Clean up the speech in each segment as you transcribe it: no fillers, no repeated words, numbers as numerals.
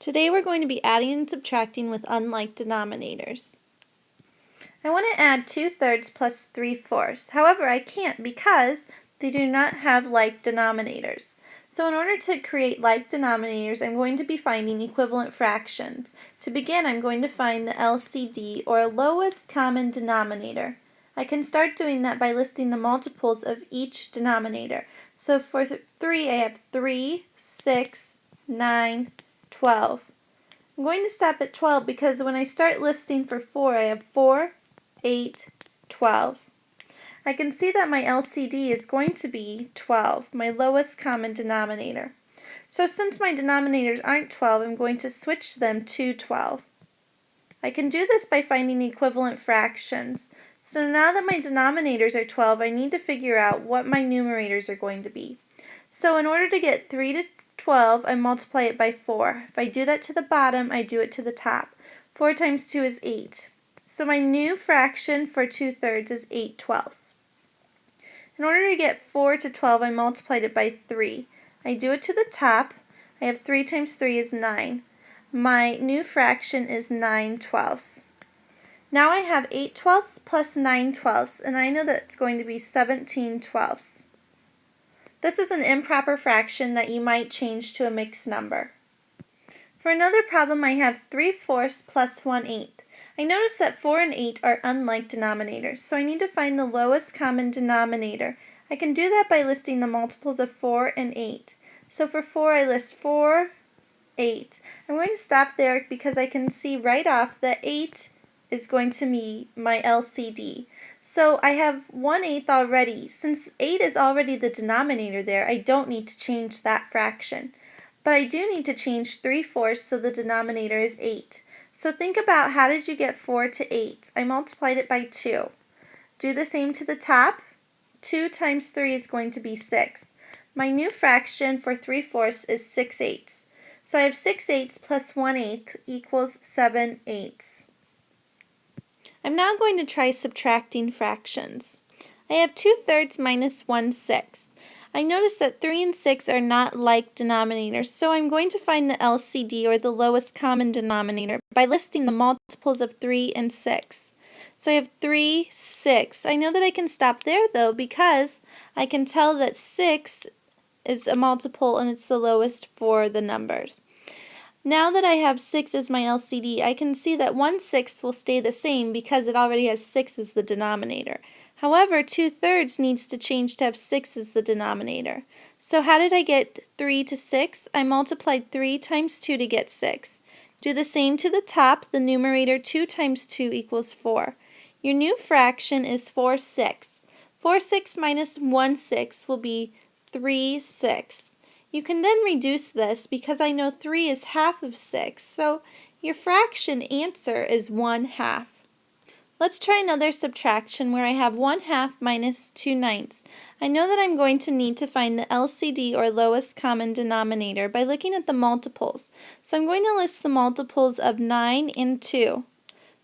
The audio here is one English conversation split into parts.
Today we're going to be adding and subtracting with unlike denominators. I want to add 2/3 plus 3/4. However, I can't because they do not have like denominators. So in order to create like denominators, I'm going to be finding equivalent fractions. To begin, I'm going to find the LCD, or lowest common denominator. I can start doing that by listing the multiples of each denominator. So for 3, I have 3, 6, 9, 12. I'm going to stop at 12 because when I start listing for 4, I have 4, 8, 12. I can see that my LCD is going to be 12, my lowest common denominator. So since my denominators aren't 12, I'm going to switch them to 12. I can do this by finding equivalent fractions. So now that my denominators are 12, I need to figure out what my numerators are going to be. So in order to get 3 to 12, I multiply it by 4. If I do that to the bottom, I do it to the top. 4 times 2 is 8. So my new fraction for 2/3 is 8/12. In order to get 4 to 12, I multiplied it by 3. I do it to the top. I have 3 times 3 is 9. My new fraction is 9/12. Now I have 8/12 plus 9/12, and I know that it's going to be 17/12. This is an improper fraction that you might change to a mixed number. For another problem, I have 3/4 plus 1/8. I notice that 4 and 8 are unlike denominators, so I need to find the lowest common denominator. I can do that by listing the multiples of 4 and 8. So for 4, I list 4, 8. I'm going to stop there because I can see right off that 8 is going to be my LCD. So I have 1/8 already. Since 8 is already the denominator there, I don't need to change that fraction. But I do need to change 3/4 so the denominator is 8. So think about, how did you get 4 to 8? I multiplied it by 2. Do the same to the top. 2 times 3 is going to be 6. My new fraction for 3/4 is 6/8. So I have 6/8 plus 1/8 equals 7/8. I'm now going to try subtracting fractions. I have 2/3 minus 1/6. I notice that 3 and 6 are not like denominators, so I'm going to find the LCD, or the lowest common denominator, by listing the multiples of 3 and 6. So I have 3, 6. I know that I can stop there though because I can tell that 6 is a multiple and it's the lowest for the numbers. Now that I have 6 as my LCD, I can see that 1/6 will stay the same because it already has 6 as the denominator. However, 2/3 needs to change to have 6 as the denominator. So how did I get 3 to 6? I multiplied 3 times 2 to get 6. Do the same to the top. The numerator 2 times 2 equals 4. Your new fraction is 4/6. 4/6 minus 1/6 will be 3/6. You can then reduce this because I know 3 is half of 6, so your fraction answer is 1/2. Let's try another subtraction where I have 1/2 minus 2/9. I know that I'm going to need to find the LCD, or lowest common denominator, by looking at the multiples. So I'm going to list the multiples of 9 and 2.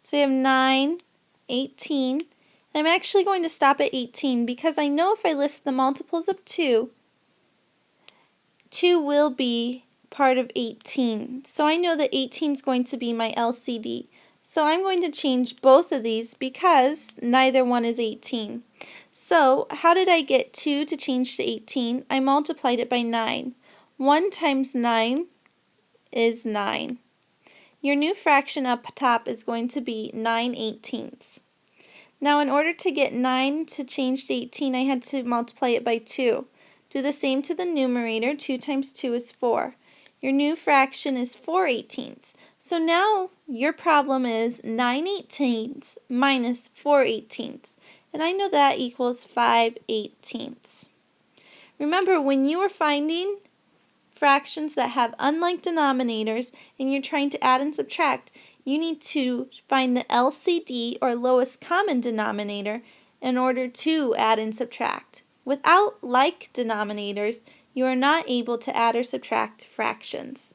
So you have 9, 18. I'm actually going to stop at 18 because I know if I list the multiples of 2, 2 will be part of 18. So I know that 18 is going to be my LCD. So I'm going to change both of these because neither one is 18. So how did I get 2 to change to 18? I multiplied it by 9. 1 times 9 is 9. Your new fraction up top is going to be 9/18. Now in order to get 9 to change to 18, I had to multiply it by 2. Do the same to the numerator. 2 times 2 is 4. Your new fraction is 4/18. So now your problem is 9/18 minus 4/18. And I know that equals 5/18. Remember, when you are finding fractions that have unlike denominators and you're trying to add and subtract, you need to find the LCD, or lowest common denominator, in order to add and subtract. Without like denominators, you are not able to add or subtract fractions.